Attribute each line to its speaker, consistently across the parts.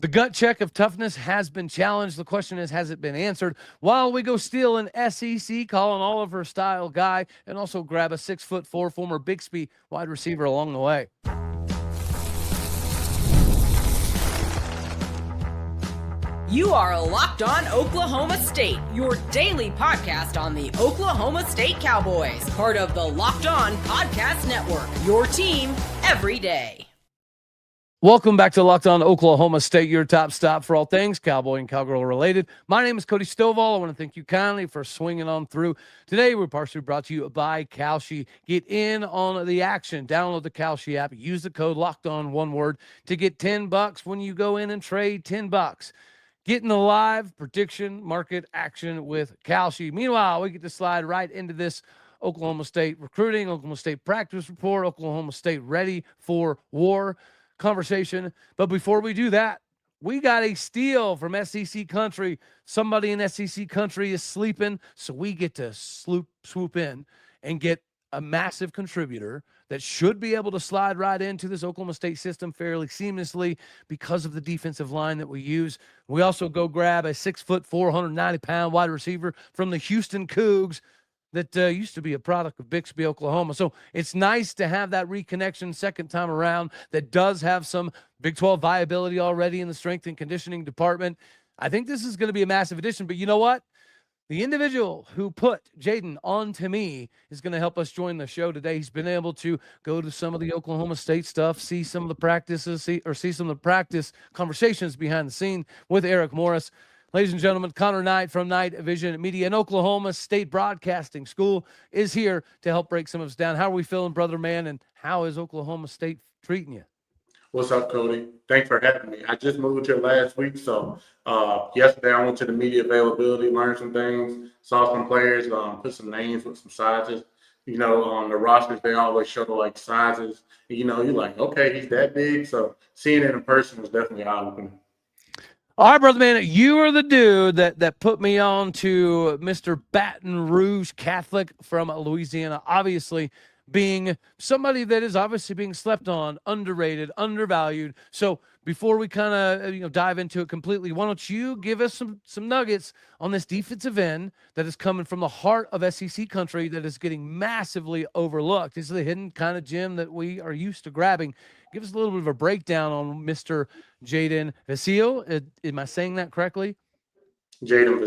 Speaker 1: The gut check of toughness has been challenged. The question is, has it been answered? While we go steal an SEC Colin Oliver style guy and also grab a 6'4" former Bixby wide receiver along the way.
Speaker 2: You are Locked On Oklahoma State, your daily podcast on the Oklahoma State Cowboys, part of the Locked On Podcast Network, your team every day.
Speaker 1: Welcome back to Locked On Oklahoma State, your top stop for all things Cowboy and Cowgirl related. My name is Cody Stovall. I want to thank you kindly for swinging on through. Today, we're partially brought to you by Kalshi. Get in on the action. Download the Kalshi app. Use the code Locked On, one word, to get $10 when you go in and trade $10. Getting the live prediction market action with Kalshi. Meanwhile, we get to slide right into this Oklahoma State recruiting, Oklahoma State practice report, Oklahoma State ready for war conversation. But before we do that, we got a steal from SEC country. Somebody in SEC country is sleeping, so we get to swoop in and get a massive contributor that should be able to slide right into this Oklahoma State system fairly seamlessly because of the defensive line that we use. We also go grab a 6'4", 490-pound wide receiver from the Houston Cougs that used to be a product of Bixby, Oklahoma. So it's nice to have that reconnection second time around that does have some Big 12 viability already in the strength and conditioning department. I think this is going to be a massive addition, but you know what? The individual who put Jayden on to me is going to help us join the show today. He's been able to go to some of the Oklahoma State stuff, see some of the practices, see some of the practice conversations behind the scene with Eric Morris. Ladies and gentlemen, Connor Knight from Night Vision Media and Oklahoma State Broadcasting School is here to help break some of us down. How are we feeling, brother man, and how is Oklahoma State treating you?
Speaker 3: What's up, Cody? Thanks for having me. I just moved here last week, so yesterday I went to the media availability, learned some things, saw some players, put some names with some sizes. You know, on the rosters, they always show like sizes. You know, you're like, okay, he's that big. So seeing it in person was definitely eye-opening.
Speaker 1: All right, brother man, you are the dude that put me on to Mr. Baton Rouge Catholic from Louisiana, obviously being somebody that is obviously being slept on, underrated, undervalued. So before we kind of dive into it completely, why don't you give us some nuggets on this defensive end that is coming from the heart of SEC country that is getting massively overlooked. This is the hidden kind of gem that we are used to grabbing. Give us a little bit of a breakdown on Mr. Jayden Vessell. Am I saying that correctly?
Speaker 3: Jayden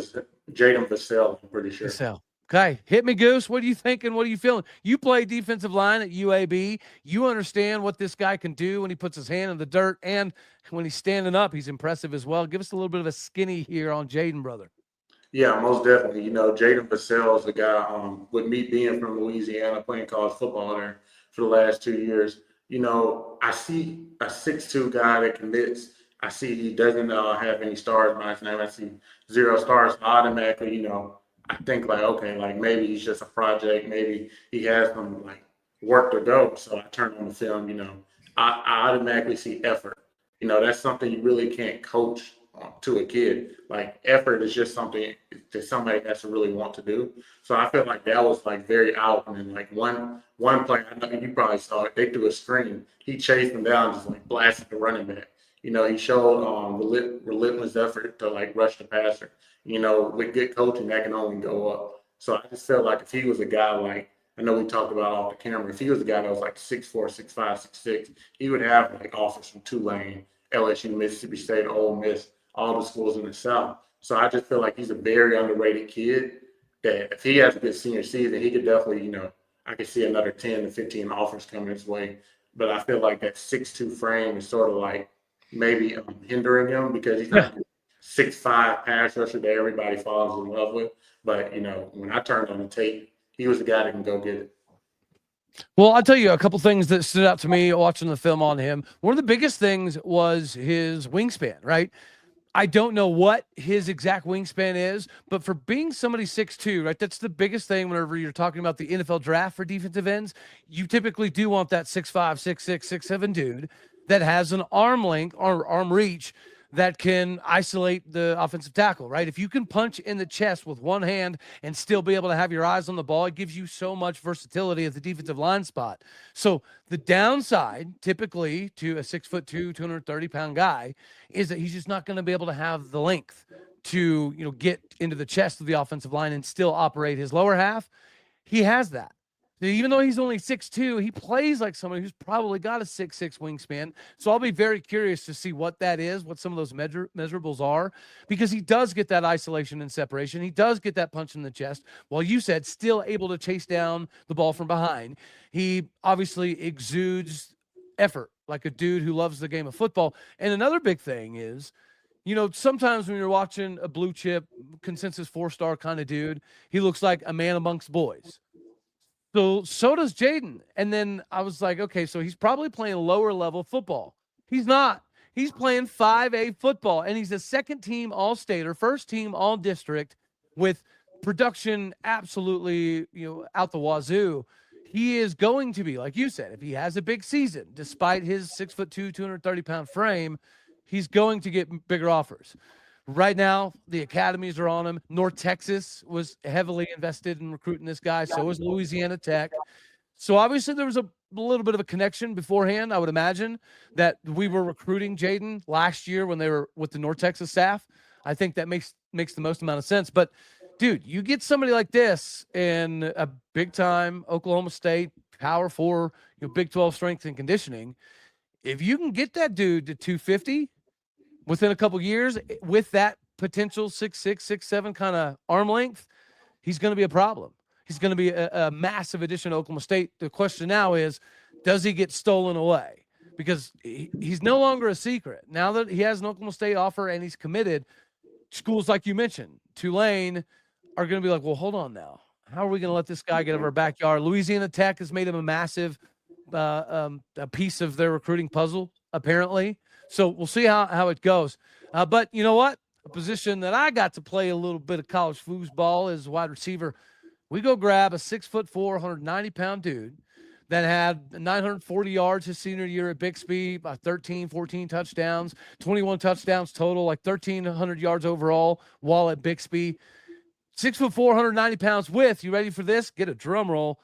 Speaker 3: Vessell, I'm pretty sure.
Speaker 1: Vessell. Okay, hit me, Goose. What are you thinking? What are you feeling? You play defensive line at UAB. You understand what this guy can do when he puts his hand in the dirt, and when he's standing up, he's impressive as well. Give us a little bit of a skinny here on Jayden, brother.
Speaker 3: Yeah, most definitely. You know, Jayden Vessell is a guy, with me being from Louisiana, playing college football there for the last 2 years. You know, I see a 6'2" guy that commits. I see he doesn't have any stars behind his name. I see 0 stars. Automatically, I think like, okay, like maybe he's just a project. Maybe he has some like work to go. So I turn on the film, I automatically see effort. That's something you really can't coach to a kid. Like effort is just something that somebody has to really want to do. So I feel like that was like very out. And then like one play, I know you probably saw it, they threw a screen. He chased him down, just like blasted the running back. He showed relentless effort to like rush the passer. With good coaching, that can only go up. So I just felt like if he was a guy like, I know we talked about off the camera, if he was a guy that was like 6'4", 6'5", 6'6", he would have like offers from Tulane, LSU, Mississippi State, Ole Miss, all the schools in the South. So I just feel like he's a very underrated kid that if he has a good senior season, he could definitely, I could see another 10 to 15 offers coming his way. But I feel like that 6'2" frame is sort of like maybe hindering him because he's not 6'5" pass rusher that everybody falls in love with. But, when I turned on the tape, he was the guy that can go get it.
Speaker 1: Well, I'll tell you a couple things that stood out to me watching the film on him. One of the biggest things was his wingspan, right? I don't know what his exact wingspan is, but for being somebody 6'2", right, that's the biggest thing whenever you're talking about the NFL draft for defensive ends. You typically do want that 6'5", 6'6", 6'7" dude that has an arm length or arm reach that can isolate the offensive tackle, right? If you can punch in the chest with one hand and still be able to have your eyes on the ball, it gives you so much versatility at the defensive line spot. So the downside, typically, to a 6'2", 230-pound guy is that he's just not going to be able to have the length to, get into the chest of the offensive line and still operate his lower half. He has that. Even though he's only 6'2", he plays like somebody who's probably got a 6'6" wingspan. So I'll be very curious to see what that is, what some of those measurables are, because he does get that isolation and separation. He does get that punch in the chest, while you said still able to chase down the ball from behind. He obviously exudes effort like a dude who loves the game of football. And another big thing is, sometimes when you're watching a blue chip consensus 4-star kind of dude, he looks like a man amongst boys. So does Jayden. And then I was like, okay, so he's probably playing lower level football. He's not. He's playing 5A football, and he's a second-team All-Stater, first-team All-District with production absolutely, out the wazoo. He is going to be, like you said, if he has a big season, despite his 6'2", 230-pound frame, he's going to get bigger offers. Right now, the academies are on him. North Texas was heavily invested in recruiting this guy. So is Louisiana Tech. So obviously there was a little bit of a connection beforehand. I would imagine that we were recruiting Jayden last year when they were with the North Texas staff. I think that makes the most amount of sense. But, dude, you get somebody like this in a big-time Oklahoma State, Power 4, Big 12 strength and conditioning. If you can get that dude to 250 within a couple years with that potential 6'6", 6'7" kind of arm length, he's going to be a problem. He's going to be a massive addition to Oklahoma State. The question now is, does he get stolen away? Because he's no longer a secret. Now that he has an Oklahoma State offer and he's committed, schools like you mentioned, Tulane, are going to be like, well, hold on now. How are we going to let this guy get out of our backyard? Louisiana Tech has made him a massive a piece of their recruiting puzzle, apparently. So we'll see how it goes. But you know what? A position that I got to play a little bit of college foosball is wide receiver. We go grab a 6'4", 190-pound dude that had 940 yards his senior year at Bixby, about 13, 14 touchdowns, 21 touchdowns total, like 1,300 yards overall while at Bixby. 6'4", 190 pounds with, you ready for this? Get a drum roll.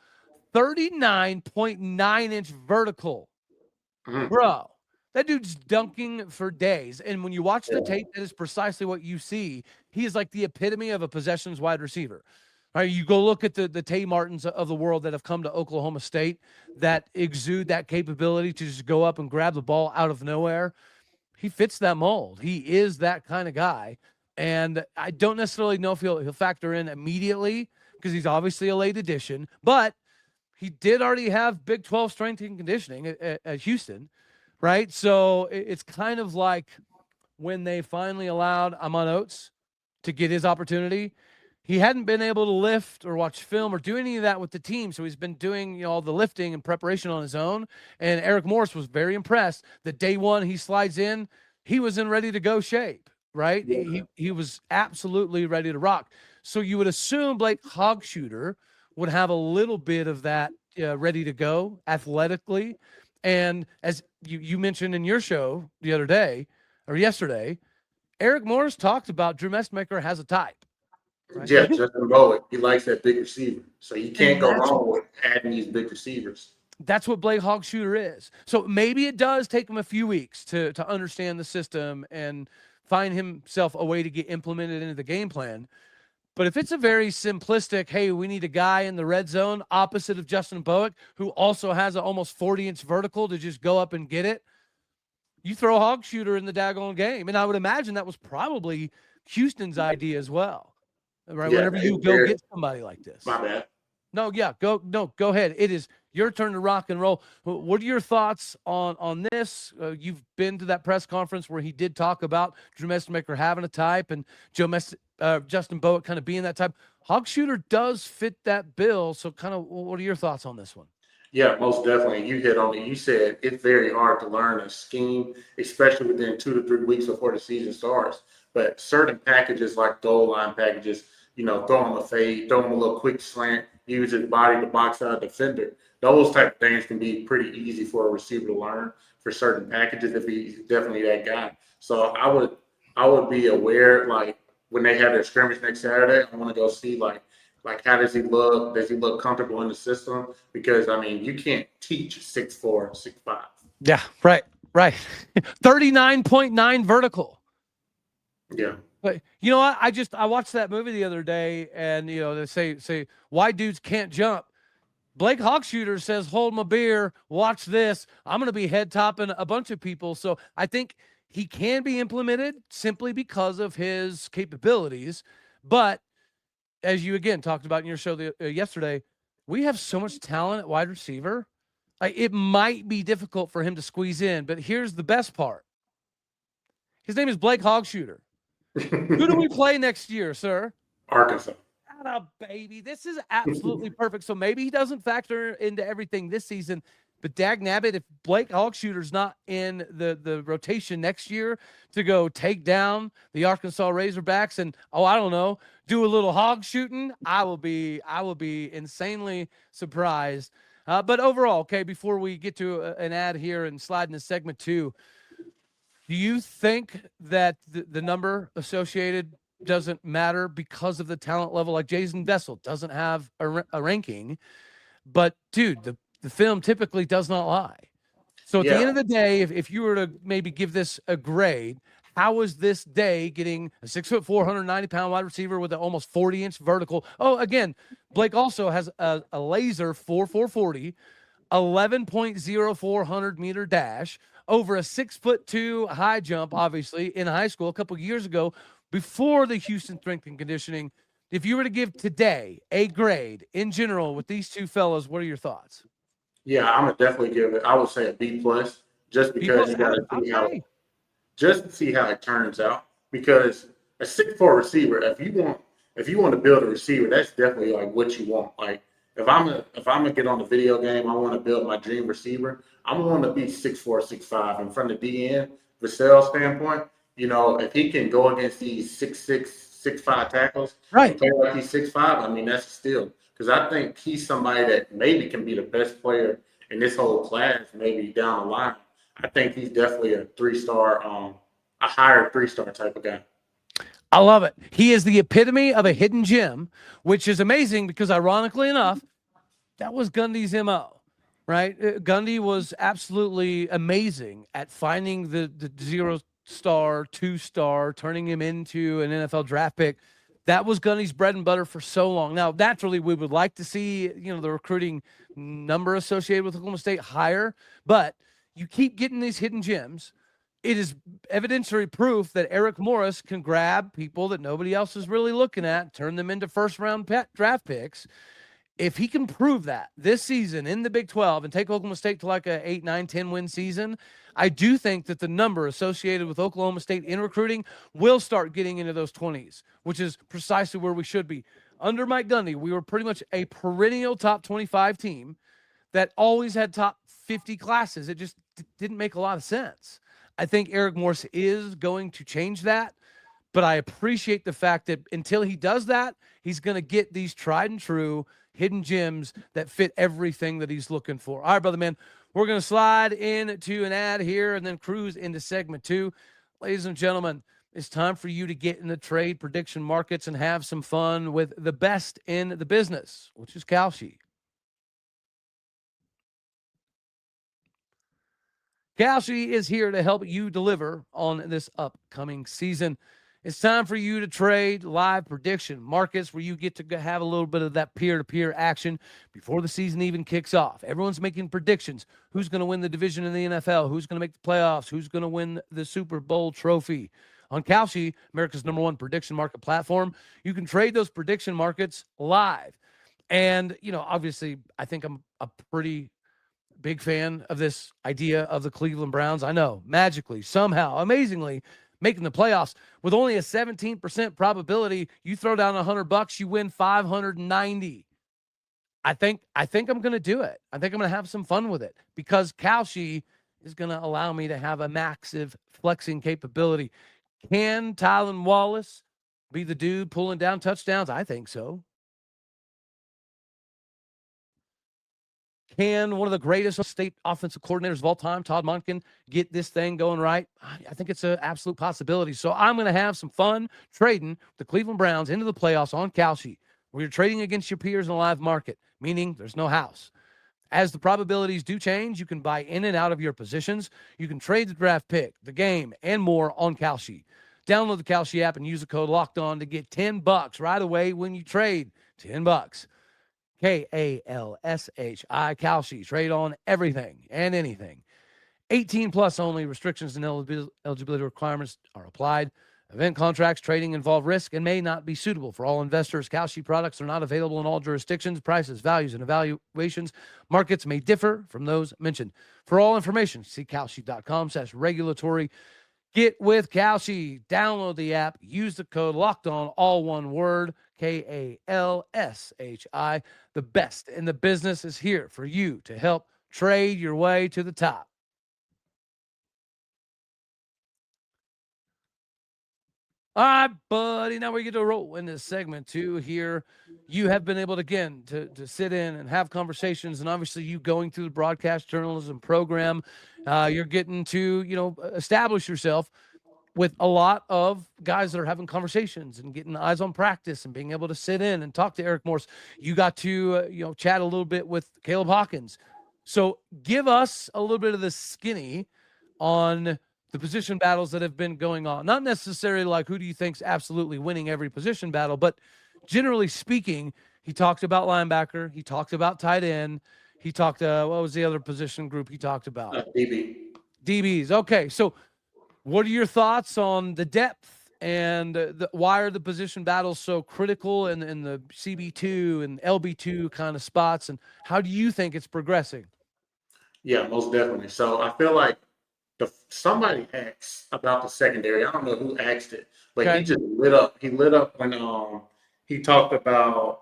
Speaker 1: 39.9-inch vertical. Bro, that dude's dunking for days. And when you watch the tape, that is precisely what you see. He is like the epitome of a possessions wide receiver. All right, you go look at the Tay Martins of the world that have come to Oklahoma State that exude that capability to just go up and grab the ball out of nowhere. He fits that mold. He is that kind of guy. And I don't necessarily know if he'll factor in immediately because he's obviously a late addition, but he did already have Big 12 strength and conditioning at Houston, right? So it's kind of like when they finally allowed Amon Oates to get his opportunity. He hadn't been able to lift or watch film or do any of that with the team, so he's been doing all the lifting and preparation on his own. And Eric Morris was very impressed that day one he slides in, he was in ready to go shape, right? Yeah. He was absolutely ready to rock. So you would assume Blake Hogshooter would have a little bit of that ready to go athletically. And as you mentioned in your show the other day or yesterday, Eric Morris talked about Drew Messmaker has a type.
Speaker 3: Right? Yeah, Justin Bowen, he likes that big receiver. So you can't go wrong with adding these big receivers.
Speaker 1: That's what Blake Hogshooter is. So maybe it does take him a few weeks to understand the system and find himself a way to get implemented into the game plan. But if it's a very simplistic, hey, we need a guy in the red zone opposite of Justin Bowick, who also has an almost 40-inch vertical to just go up and get it, you throw Hogshooter in the daggone game. And I would imagine that was probably Houston's idea as well. Right, yeah, whenever you go get somebody like this.
Speaker 3: My bad.
Speaker 1: No, go ahead. It is your turn to rock and roll. What are your thoughts on this? You've been to that press conference where he did talk about Drew Messmaker having a type and Justin Bowick kind of being that type. Hogshooter does fit that bill. So kind of what are your thoughts on this one?
Speaker 3: Yeah, most definitely. You hit on it. You said it's very hard to learn a scheme, especially within 2 to 3 weeks before the season starts. But certain packages like goal line packages, throw him a fade, throw him a little quick slant, use his body to box out a defender. Those type of things can be pretty easy for a receiver to learn for certain packages if he's definitely that guy. So I would I would be aware, like when they have their scrimmage next Saturday. I want to go see like how does he look? Does he look comfortable in the system? Because I mean, you can't teach 6'4", 6'5".
Speaker 1: Yeah, right. 39.9 vertical.
Speaker 3: Yeah.
Speaker 1: But you know what? I watched that movie the other day, and they say why dudes can't jump. Blake Hogshooter says, "Hold my beer, watch this. I'm going to be head topping a bunch of people." So I think he can be implemented simply because of his capabilities. But as you again talked about in your show yesterday, we have so much talent at wide receiver. Like, it might be difficult for him to squeeze in. But here's the best part: his name is Blake Hogshooter. Who do we play next year, sir?
Speaker 3: Arkansas.
Speaker 1: Atta baby. This is absolutely perfect. So maybe he doesn't factor into everything this season, but dag nabbit, if Blake Hogshooter's not in the rotation next year to go take down the Arkansas Razorbacks and I don't know, do a little hog shooting, I will be insanely surprised. But overall, okay, before we get to an ad here and slide into segment 2, do you think that the number associated doesn't matter because of the talent level? Like Jayden Vessell doesn't have a ranking, but dude, the film typically does not lie. So at the end of the day, if you were to maybe give this a grade, how was this day getting a 6'4", 190-pound wide receiver with an almost 40-inch vertical? Oh, again, Blake also has a laser 4.40, 11.04 meter dash, over a 6'2" high jump, obviously, in high school a couple years ago before the Houston strength and conditioning. If you were to give today a grade in general with these two fellas, what are your thoughts?
Speaker 3: Yeah, I'm gonna definitely give it. I would say a B plus, just because you got to see just to see how it turns out. Because a 6'4" receiver, if you want to build a receiver, that's definitely like what you want. Like if I'm gonna get on the video game, I want to build my dream receiver. I want to be 6'4", 6'5". And from the DN Vessell standpoint, if he can go against these 6'6", 6'5" tackles,
Speaker 1: right,
Speaker 3: and play like he's 6'5", I mean that's a steal. Because I think he's somebody that maybe can be the best player in this whole class, maybe down the line. I think he's definitely a 3-star, a higher 3-star type of guy.
Speaker 1: I love it. He is the epitome of a hidden gem, which is amazing because, ironically enough, that was Gundy's MO, right? Gundy was absolutely amazing at finding the 0-star, 2-star, turning him into an NFL draft pick. That was Gundy's bread and butter for so long. Now, naturally, we would like to see, the recruiting number associated with Oklahoma State higher, but you keep getting these hidden gems. It is evidentiary proof that Eric Morris can grab people that nobody else is really looking at, turn them into first-round draft picks. If he can prove that this season in the Big 12 and take Oklahoma State to like a 8, 9, 10 win season, I do think that the number associated with Oklahoma State in recruiting will start getting into those 20s, which is precisely where we should be. Under Mike Gundy, we were pretty much a perennial top 25 team that always had top 50 classes. It just didn't make a lot of sense. I think Eric Morris is going to change that, but I appreciate the fact that until he does that, he's going to get these tried and true hidden gems that fit everything that he's looking for. All right, brother man, we're going to slide into an ad here and then cruise into segment 2. Ladies and gentlemen, it's time for you to get in the trade prediction markets and have some fun with the best in the business, which is Kalshi. Kalshi is here to help you deliver on this upcoming season. It's time for you to trade live prediction markets where you get to have a little bit of that peer-to-peer action before the season even kicks off. Everyone's making predictions. Who's going to win the division in the NFL? Who's going to make the playoffs? Who's going to win the Super Bowl trophy? On Kalshi, America's #1 prediction market platform, you can trade those prediction markets live. And, obviously, I think I'm a pretty big fan of this idea of the Cleveland Browns. I know, magically, somehow, amazingly, making the playoffs with only a 17% probability. You throw down $100, you win 590. I think I'm going to do it. I think I'm going to have some fun with it because Kalshi is going to allow me to have a massive flexing capability. Can Tylan Wallace be the dude pulling down touchdowns? I think so. Can one of the greatest state offensive coordinators of all time, Todd Monken, get this thing going right? I think it's an absolute possibility. So I'm going to have some fun trading the Cleveland Browns into the playoffs on Kalshi, where you're trading against your peers in a live market, meaning there's no house. As the probabilities do change, you can buy in and out of your positions. You can trade the draft pick, the game, and more on Kalshi. Download the Kalshi app and use the code LOCKEDON to get $10 right away when you trade. $10. Kalshi, Kalshi. Trade on everything and anything. 18 plus only. Restrictions and eligibility requirements are applied. Event contracts, trading involve risk and may not be suitable for all investors. Kalshi products are not available in all jurisdictions. Prices, values, and evaluations. Markets may differ from those mentioned. For all information, see kalshi.com/regulatory. Get with Kalshi. Download the app. Use the code LOCKEDON, all one word, KALSHI. The best in the business is here for you to help trade your way to the top. All right, buddy. Now we get to roll in this segment two here. You have been able to, again, to sit in and have conversations, and obviously you going through the broadcast journalism program, you're getting to, establish yourself with a lot of guys that are having conversations and getting eyes on practice and being able to sit in and talk to Eric Morse. You got to, chat a little bit with Caleb Hawkins. So give us a little bit of the skinny on the position battles that have been going on. Not necessarily like who do you think's absolutely winning every position battle, but generally speaking, he talked about linebacker. He talked about tight end. He talked, what was the other position group he talked about? DBs. Okay, so what are your thoughts on the depth and why are the position battles so critical in the CB2 and LB2 kind of spots, and how do you think it's progressing?
Speaker 3: Yeah, most definitely. So I feel like somebody asked about the secondary. I don't know who asked it, but
Speaker 1: Okay.
Speaker 3: he just lit up. He lit up when he talked about,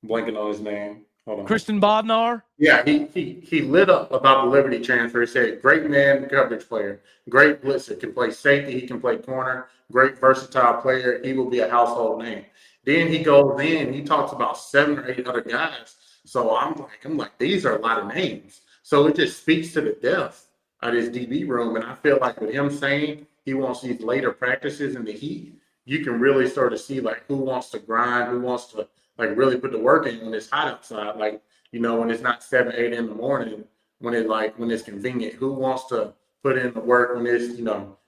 Speaker 3: blanking on his name. Hold on.
Speaker 1: Christian Bodnar.
Speaker 3: Yeah, he lit up about the Liberty transfer. He said, great man coverage player, great blitzer, can play safety, he can play corner, great versatile player. He will be a household name. Then he goes in, he talks about 7 or 8 other guys. So I'm like, these are a lot of names. So it just speaks to the depth of this DB room. And I feel like with him saying he wants these later practices in the heat, you can really start to see like who wants to grind, who wants to like really put the work in when it's hot outside. Like, when it's not 7, 8 in the morning, when it's convenient, who wants to put in the work when it's,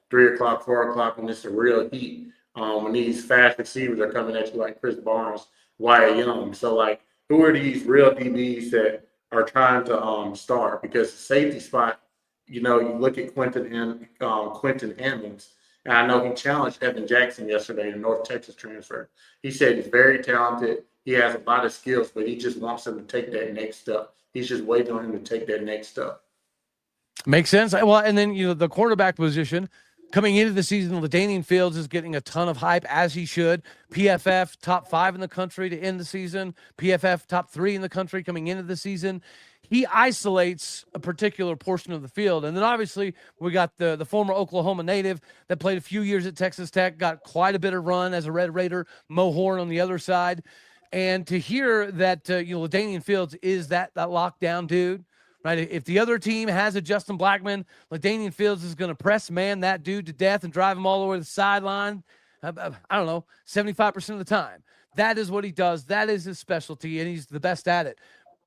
Speaker 3: 3 o'clock, 4 o'clock, when it's a real heat, when these fast receivers are coming at you like Chris Barnes, Wyatt Young. So like, who are these real DBs that are trying to start? Because the safety spot, you look at Quentin Hammonds, and I know he challenged Evan Jackson yesterday, the North Texas transfer. He said he's very talented. He has a lot of skills, but he just wants him to take that next step. He's just waiting on him to take that next step.
Speaker 1: Makes sense. Well, and then, the quarterback position coming into the season, LaDainian Fields is getting a ton of hype, as he should. PFF top 5 in the country to end the season. PFF top 3 in the country coming into the season. He isolates a particular portion of the field. And then obviously we got the former Oklahoma native that played a few years at Texas Tech, got quite a bit of run as a Red Raider, Mo Horn on the other side. And to hear that, LaDainian Fields is that lockdown dude, right? If the other team has a Justin Blackman, LaDainian Fields is going to press man that dude to death and drive him all the way to the sideline. I don't know, 75% of the time. That is what he does. That is his specialty, and he's the best at it.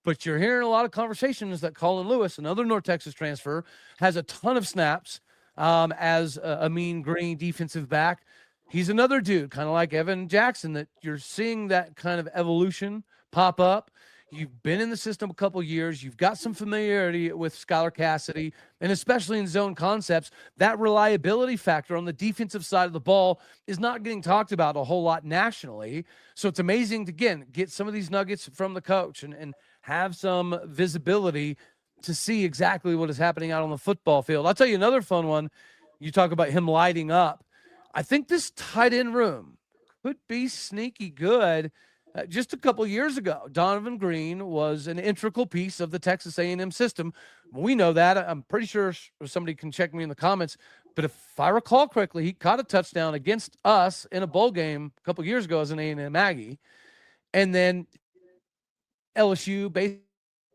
Speaker 1: But you're hearing a lot of conversations that Colin Lewis, another North Texas transfer, has a ton of snaps as a mean green defensive back. He's another dude, kind of like Evan Jackson, that you're seeing that kind of evolution pop up. You've been in the system a couple years. You've got some familiarity with Skylar Cassidy, and especially in zone concepts, that reliability factor on the defensive side of the ball is not getting talked about a whole lot nationally. So it's amazing to, again, get some of these nuggets from the coach and have some visibility to see exactly what is happening out on the football field. I'll tell you another fun one. You talk about him lighting up. I think this tight end room could be sneaky good. Just a couple years ago, Donovan Green was an integral piece of the Texas A&M system. We know that. I'm pretty sure somebody can check me in the comments. But if I recall correctly, he caught a touchdown against us in a bowl game a couple years ago as an A&M Aggie. And then LSU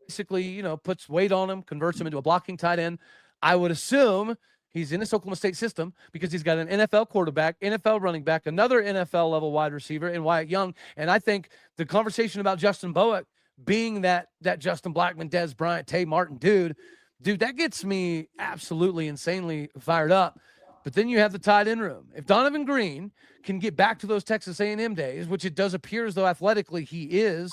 Speaker 1: basically, puts weight on him, converts him into a blocking tight end. I would assume he's in this Oklahoma State system because he's got an NFL quarterback, NFL running back, another NFL level wide receiver in Wyatt Young. And I think the conversation about Justin Bowick being that Justin Blackman, Dez Bryant, Tay Martin dude, that gets me absolutely insanely fired up. But then you have the tight end room. If Donovan Green can get back to those Texas A&M days, which it does appear as though athletically he is,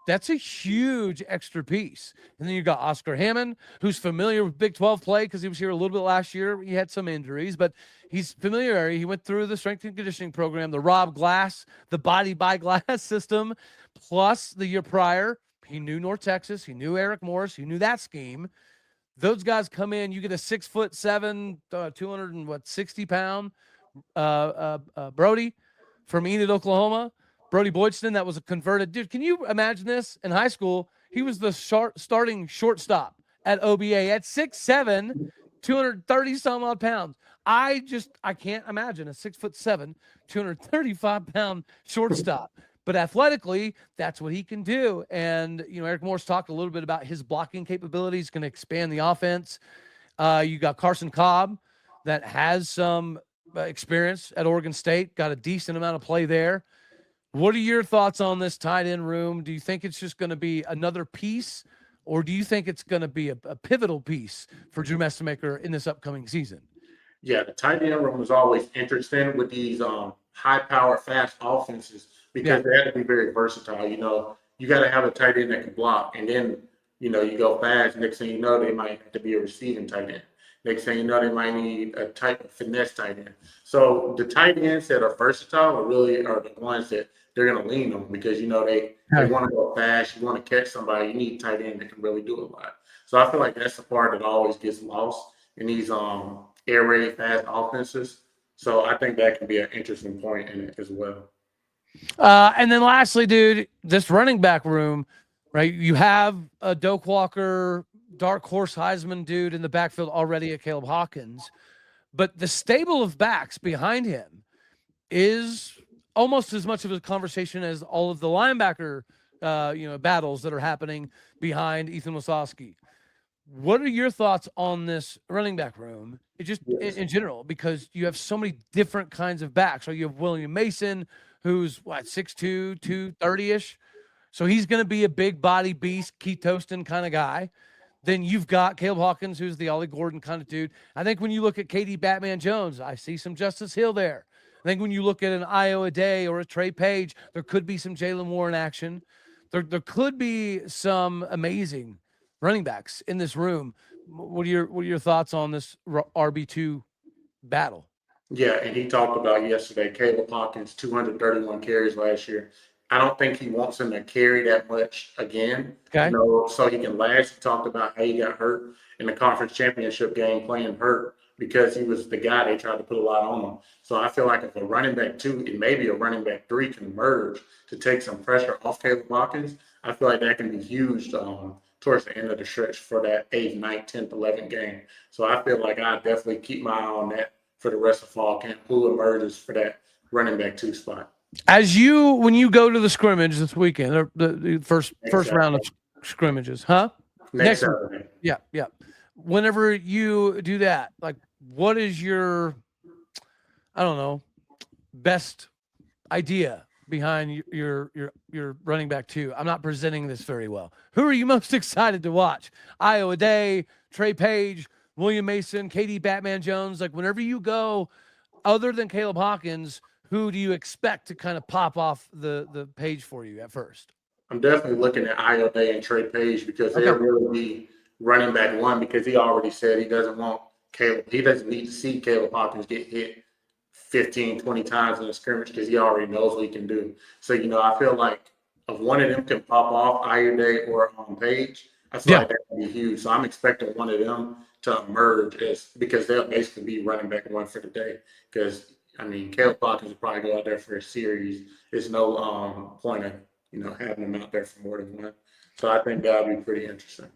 Speaker 1: that's a huge extra piece. And then you got Oscar Hammond, who's familiar with Big 12 play because he was here a little bit last year. He had some injuries, but he's familiar. He went through the strength and conditioning program, the Rob Glass, the Body by Glass system, plus the year prior. He knew North Texas. He knew Eric Morris. He knew that scheme. Those guys come in. You get a 6'7", 260-pound Brody from Enid, Oklahoma. Brody Boydston, that was a converted dude. Can you imagine this? In high school, he was the starting shortstop at OBA at 6'7", 230 some odd pounds. I can't imagine a 6'7", 235-pound shortstop. But athletically, that's what he can do. And, Eric Morris talked a little bit about his blocking capabilities, going to expand the offense. You got Carson Cobb that has some experience at Oregon State, got a decent amount of play there. What are your thoughts on this tight end room? Do you think it's just going to be another piece, or do you think it's going to be a pivotal piece for Drew Messemaker in this upcoming season?
Speaker 3: Yeah, the tight end room is always interesting with these high-power, fast offenses because they have to be very versatile. You got to have a tight end that can block, and then, you go fast. Next thing you know, they might have to be a receiving tight end. Next thing you know, they might need a type of finesse tight end. So the tight ends that are versatile are the ones that they're going to lean on because, they want to go fast. You want to catch somebody. You need a tight end that can really do a lot. So I feel like that's the part that always gets lost in these air raid fast offenses. So I think that can be an interesting point in it as well.
Speaker 1: And then lastly, dude, this running back room, right? You have a Doak Walker, dark horse Heisman dude in the backfield already at Caleb Hawkins, but the stable of backs behind him is almost as much of a conversation as all of the linebacker, battles that are happening behind Ethan Wesloski. What are your thoughts on this running back room? In general, because you have so many different kinds of backs. So you have William Mason, who's 6'2", 230-ish. So he's going to be a big body beast, Keith Toston kind of guy. Then you've got Caleb Hawkins, who's the Ollie Gordon kind of dude. I think when you look at KD Batman Jones, I see some Justice Hill there. I think when you look at an Iowa Day or a Trey Page, there could be some Jalen Warren action. There could be some amazing running backs in this room. What are your thoughts on this RB2 battle?
Speaker 3: Yeah, and he talked about yesterday, Caleb Hawkins, 231 carries last year. I don't think he wants him to carry that much again, so he can last. He talked about how he got hurt in the conference championship game playing hurt because he was the guy they tried to put a lot on him. So I feel like if a running back 2 and maybe a running back 3 can emerge to take some pressure off Caleb Hawkins, I feel like that can be huge towards the end of the stretch for that 8th, 9th, 10th, 11th game. So I feel like I definitely keep my eye on that for the rest of fall camp, who emerges for that running back 2 spot.
Speaker 1: When you go to the scrimmage this weekend, or the first round of scrimmages,
Speaker 3: Next Saturday.
Speaker 1: Yeah. Whenever you do that, what is your, best idea behind your running back 2? I'm not presenting this very well. Who are you most excited to watch? Iowa Day, Trey Page, William Mason, KD Batman Jones. Whenever you go, other than Caleb Hawkins, who do you expect to kind of pop off the page for you at first?
Speaker 3: I'm definitely looking at Iowa Day and Trey Page because they'll really be running back 1 because he already said he doesn't need to see Caleb Hawkins get hit 15, 20 times in a scrimmage because he already knows what he can do. So, I feel like if one of them can pop off, Iowa Day or on Page, I feel like that would be huge. So I'm expecting one of them to emerge because they'll basically be running back 1 for the day because Caleb Hawkins will probably go out there for a series. There's no point of, having him out there for more than 1. So I think that would be pretty interesting.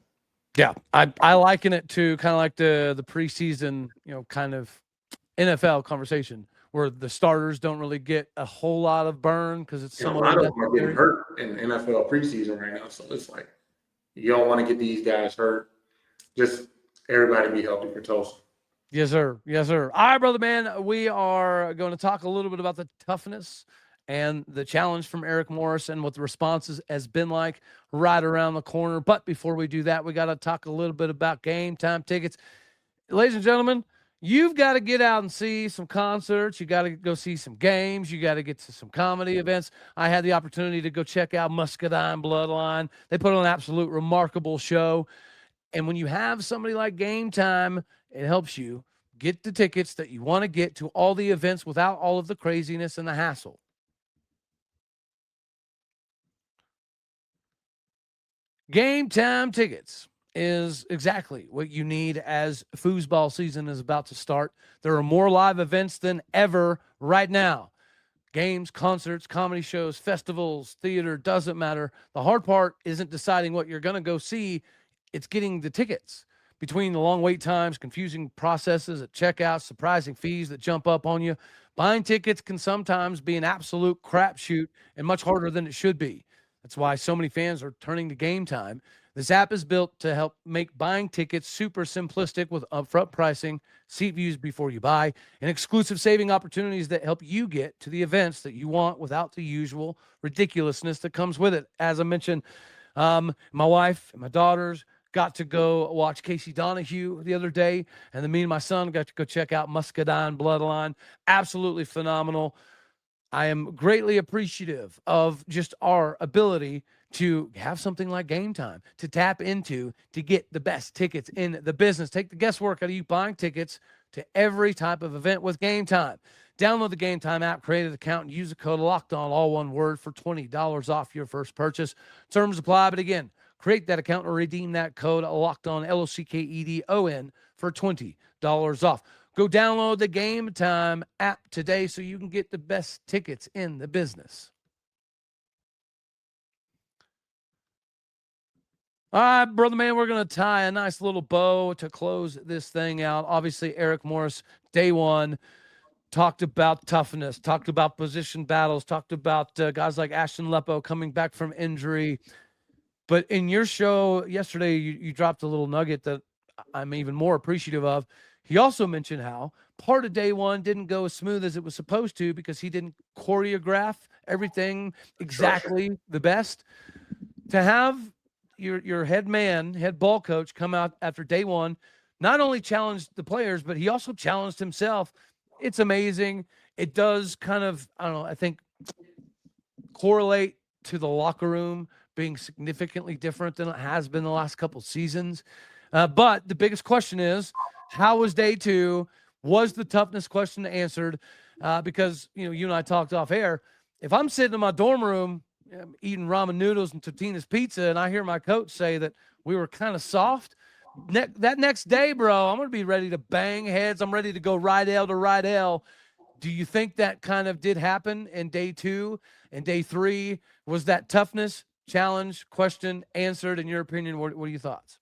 Speaker 1: Yeah, I liken it to kind of like the preseason, kind of NFL conversation where the starters don't really get a whole lot of burn because it's
Speaker 3: a lot of them are getting hurt in NFL preseason right now. So it's like You don't want to get these guys hurt. Just everybody be healthy for Tulsa.
Speaker 1: Yes, sir. Yes, sir. All right, brother, man. We are going to talk a little bit about the toughness and the challenge from Eric Morris and what the response has been like right around the corner. But before we do that, we got to talk a little bit about game time tickets. Ladies and gentlemen, you've got to get out and see some concerts. You got to go see some games. You got to get to some comedy events. I had the opportunity to go check out Muscadine Bloodline. They put on an absolute remarkable show. And when you have somebody like Game Time, it helps you get the tickets that you want to get to all the events without all of the craziness and the hassle. Game Time tickets is exactly what you need as foosball season is about to start. There are more live events than ever right now. Games, concerts, comedy shows, festivals, theater, doesn't matter. The hard part isn't deciding what you're going to go see. It's getting the tickets. Between the long wait times, confusing processes at checkout, surprising fees that jump up on you, buying tickets can sometimes be an absolute crapshoot and much harder than it should be. That's why so many fans are turning to Game Time. This app is built to help make buying tickets super simplistic with upfront pricing, seat views before you buy, and exclusive saving opportunities that help you get to the events that you want without the usual ridiculousness that comes with it. As I mentioned, my wife and my daughters got to go watch Casey Donahue the other day, and then me and my son got to go check out Muscadine Bloodline. Absolutely phenomenal. I am greatly appreciative of just our ability to have something like Game Time to tap into to get the best tickets in the business. Take the guesswork out of you buying tickets to every type of event with Game Time. Download the Game Time app, create an account, and use the code LOCKEDON, all one word, for $20 off your first purchase. Terms apply, but again, create that account or redeem that code LOCKEDON, LOCKEDON, for $20 off. Go download the Game Time app today so you can get the best tickets in the business. All right, brother man, we're going to tie a nice little bow to close this thing out. Obviously, Eric Morris, day one, talked about toughness, talked about position battles, talked about guys like Ashton Lepo coming back from injury. But in your show yesterday, you dropped a little nugget that I'm even more appreciative of. He also mentioned how part of day one didn't go as smooth as it was supposed to because he didn't choreograph everything exactly the best. To have your head ball coach come out after day one, not only challenged the players, but he also challenged himself. It's amazing. It does kind of, I don't know, I think correlate to the locker room being significantly different than it has been the last couple seasons. But the biggest question is, how was day two? Was the toughness question answered? Because, you and I talked off air. If I'm sitting in my dorm room eating ramen noodles and Totino's pizza, and I hear my coach say that we were kind of soft, that next day, bro, I'm going to be ready to bang heads. I'm ready to go right L to right L. Do you think that kind of did happen in day two and day three? Was that toughness, challenge, question answered? In your opinion, what are your thoughts?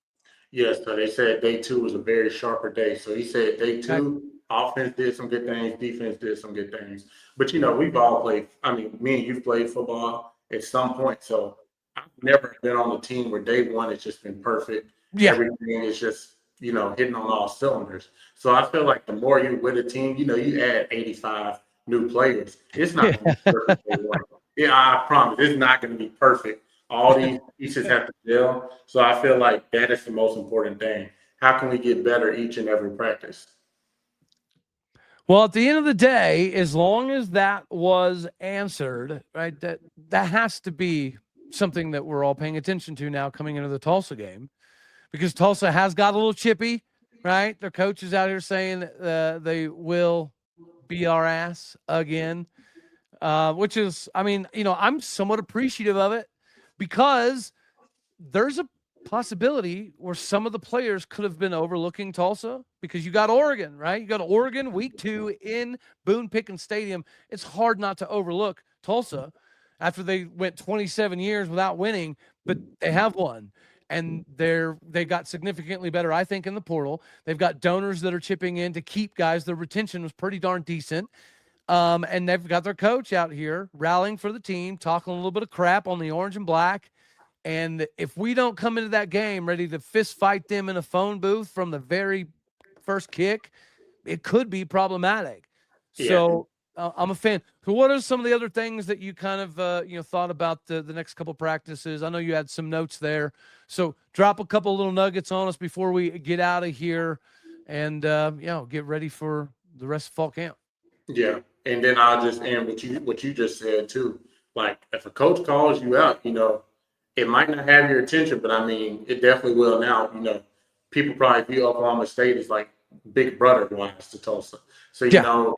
Speaker 3: Yes, so they said day two was a very sharper day. So he said day two, offense did some good things, defense did some good things. But, we've all played. I mean, me and you've played football at some point. So I've never been on a team where day one has just been perfect.
Speaker 1: Yeah.
Speaker 3: Everything is just, hitting on all cylinders. So I feel like the more you're with a team, you add 85 new players. It's not going to be perfect day one. Yeah, I promise. It's not going to be perfect. All these pieces have to gel. So I feel like that is the most important thing. How can we get better each and every practice?
Speaker 1: Well, at the end of the day, as long as that was answered, right, that has to be something that we're all paying attention to now coming into the Tulsa game, because Tulsa has got a little chippy, right? Their coach is out here saying they will be our ass again, which is, I'm somewhat appreciative of it, because there's a possibility where some of the players could have been overlooking Tulsa, because you got Oregon, right? You got Oregon week 2 in Boone Pickens Stadium. It's hard not to overlook Tulsa after they went 27 years without winning, but they have won. And they got significantly better, I think, in the portal. They've got donors that are chipping in to keep guys. Their retention was pretty darn decent. And they've got their coach out here rallying for the team, talking a little bit of crap on the orange and black. And if we don't come into that game ready to fist fight them in a phone booth from the very first kick, it could be problematic.
Speaker 3: Yeah.
Speaker 1: So I'm a fan. So what are some of the other things that you kind of thought about the next couple practices? I know you had some notes there. So drop a couple little nuggets on us before we get out of here, and get ready for the rest of fall camp.
Speaker 3: Yeah, and then I'll just end what you just said too. Like if a coach calls you out, it might not have your attention, but I mean, it definitely will now. People probably view Oklahoma State as like big brother wise to Tulsa. So
Speaker 1: Yeah.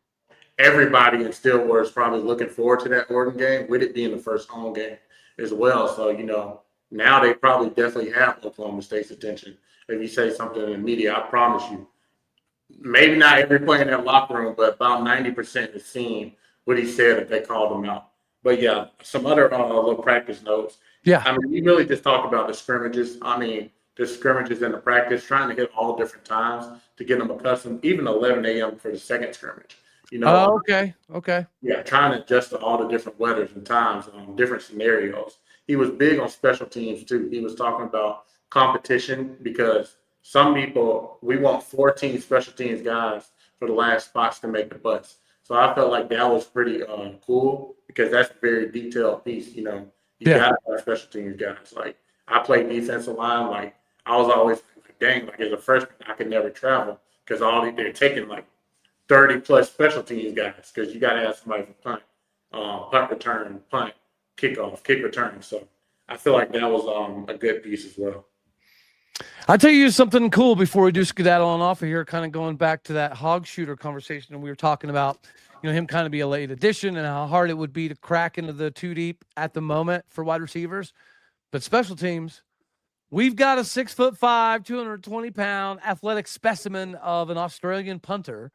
Speaker 3: everybody in Stillwater is probably looking forward to that Oregon game, with it being the first home game as well. So now they probably definitely have Oklahoma State's attention. If you say something in the media, I promise you, maybe not every player in that locker room, but about 90% has seen what he said if they called him out. But yeah, some other little practice notes.
Speaker 1: Yeah.
Speaker 3: I mean, we really just talked about the scrimmages. I mean, the scrimmages in the practice, trying to hit all different times to get them accustomed, even 11 a.m. for the second scrimmage.
Speaker 1: Oh, okay. Okay.
Speaker 3: Yeah, trying to adjust to all the different weathers and times, different scenarios. He was big on special teams too. He was talking about competition because some people, we want 14 special teams guys for the last spots to make the bus. So I felt like that was pretty cool because that's a very detailed piece. You
Speaker 1: Yeah.
Speaker 3: got to have special teams guys. Like I played defensive line. Like I was always like, dang, like as a freshman, I could never travel because they're taking like 30 plus special teams guys because you got to have somebody for punt return, punt, kickoff, kick return. So I feel like that was a good piece as well.
Speaker 1: I'll tell you something cool before we do skedaddle on off of here, kind of going back to that Hogshooter conversation. And we were talking about, him kind of be a late addition and how hard it would be to crack into the two deep at the moment for wide receivers. But special teams, we've got a 6'5", 220-pound athletic specimen of an Australian punter.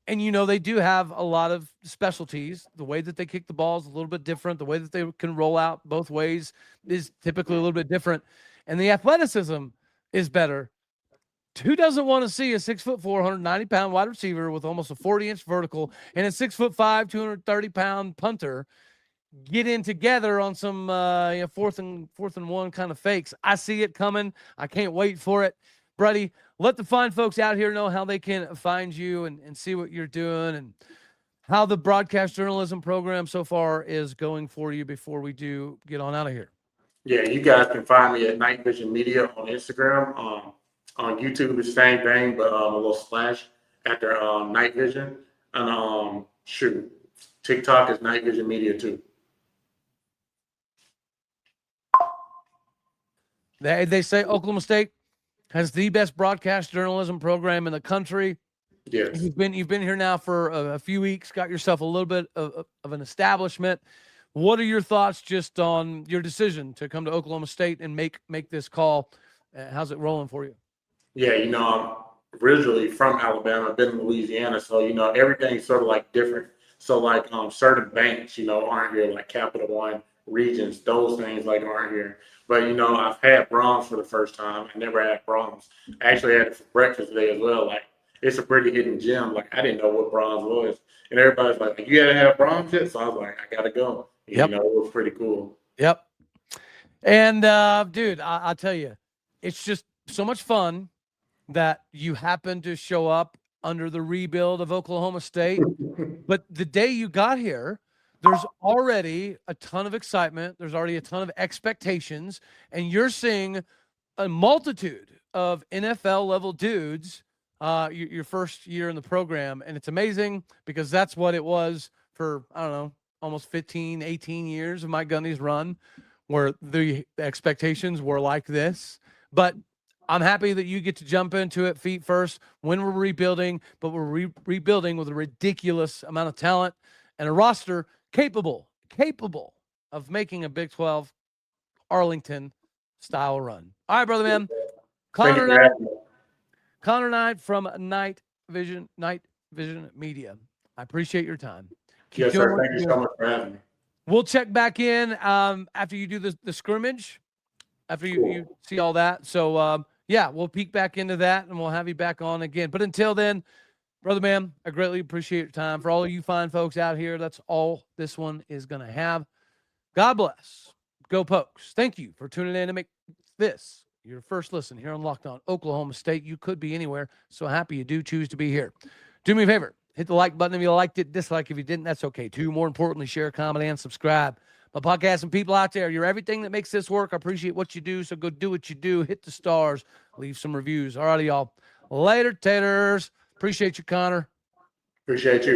Speaker 1: And, they do have a lot of specialties. The way that they kick the ball is a little bit different. The way that they can roll out both ways is typically a little bit different. And the athleticism is better. Who doesn't want to see a 6'4", 190-pound wide receiver with almost a 40-inch vertical and a 6'5", 230-pound punter get in together on some fourth and one kind of fakes? I see it coming. I can't wait for it. Brady, let the fine folks out here know how they can find you and see what you're doing and how the broadcast journalism program so far is going for you before we do get on out of here.
Speaker 3: Yeah, you guys can find me at Night Vision Media on Instagram. On YouTube, it's the same thing, but a little slash after Night Vision. And TikTok is Night Vision Media too.
Speaker 1: They say Oklahoma State has the best broadcast journalism program in the country.
Speaker 3: Yes.
Speaker 1: You've been here now for a few weeks, got yourself a little bit of an establishment. What are your thoughts just on your decision to come to Oklahoma State and make this call? How's it rolling for you?
Speaker 3: Yeah, I'm originally from Alabama. I've been in Louisiana, so everything's sort of like different. So like certain banks, aren't here, like Capital One, Regions, those things like aren't here. But I've had Brahms for the first time. I never had Brahms. I actually had it for breakfast today as well. Like it's a pretty hidden gem. Like I didn't know what Brahms was, and everybody's like, "You gotta have Brahms yet?" So I was like, "I gotta go."
Speaker 1: Yep.
Speaker 3: It was pretty cool.
Speaker 1: Yep. And dude, I'll tell you, it's just so much fun that you happen to show up under the rebuild of Oklahoma State. But the day you got here, there's already a ton of excitement. There's already a ton of expectations. And you're seeing a multitude of NFL level dudes your first year in the program. And it's amazing because that's what it was for, I don't know, almost 15, 18 years of Mike Gundy's run, where the expectations were like this. But I'm happy that you get to jump into it feet first when we're rebuilding, but we're rebuilding with a ridiculous amount of talent and a roster capable of making a Big 12 Arlington style run. All right, brother man. Connor Knight from Night Vision Media. I appreciate your time.
Speaker 3: Yes, sir. Thank you so much for having me.
Speaker 1: We'll check back in after you do the scrimmage, after you see all that. So, we'll peek back into that, and we'll have you back on again. But until then, brother man, I greatly appreciate your time. For all of you fine folks out here, that's all this one is going to have. God bless. Go Pokes. Thank you for tuning in to make this your first listen here on Locked On Oklahoma State. You could be anywhere, so happy you do choose to be here. Do me a favor. Hit the like button if you liked it. Dislike if you didn't. That's okay, too. More importantly, share, comment, and subscribe. My podcast and people out there, you're everything that makes this work. I appreciate what you do, so go do what you do. Hit the stars. Leave some reviews. All righty, y'all. Later, taters. Appreciate you, Connor.
Speaker 3: Appreciate you.